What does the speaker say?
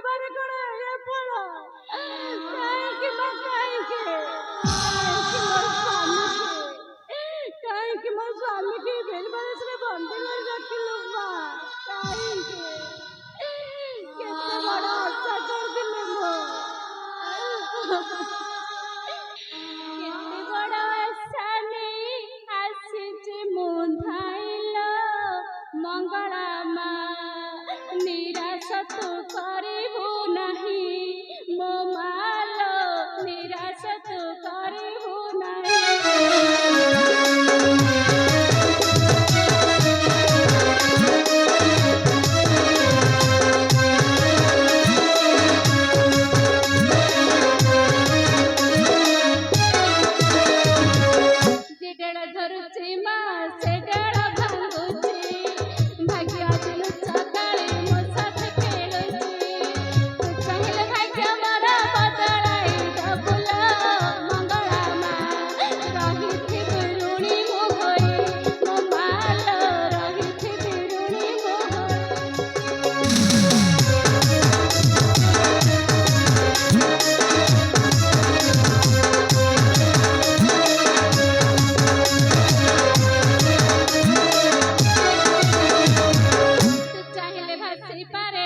ବାରେ କଣ ଏ ଫଳ କାହିଁକି ମା କାହିଁକି ମୋ ସ୍ୱାମୀକି ବେଲବାରସରେ ବନ୍ଦୀ କରି ରଖିଲୁ ମା କାହିଁକି କେତେ ବଡ଼ ଆଶା କରିଥିଲି ମୁଁ କେତେ ବଡ଼ ଆଶା ନେଇ ଆସିଛି ମୁଁ ଧାଇଲ ମଙ୍ଗଳା ମା ନିରାଶ ତୁ କରିବୁ ନାହିଁ ମୋ ମାଲ ନିରାଶ ତୁ କରିବୁ ନାହିଁ ଯେଡେଳ ଧରୁଛି ମା ସେଡେଳ ଭାଙ୍ଗୁଛି ଭାଗ୍ୟ ଦିନ ସକାଳେ ମୋ ସାଥେ ଖେଳୁଛି ତୁ ଚାହିଁଲେ ଭାଗ୍ୟ ମୋର ବଦଳାଇ ଦବୁଲ ମଙ୍ଗଳା ମା ରହିଥିବୁ ଋଣୀ ମୁଁ ହୋଇ ମୋ ମାଲ ରହିଥିବି ଋଣୀ ମୁଁ ହୋଇ ତୁ ଚାହିଁଲେ ଭାସି ପାରେ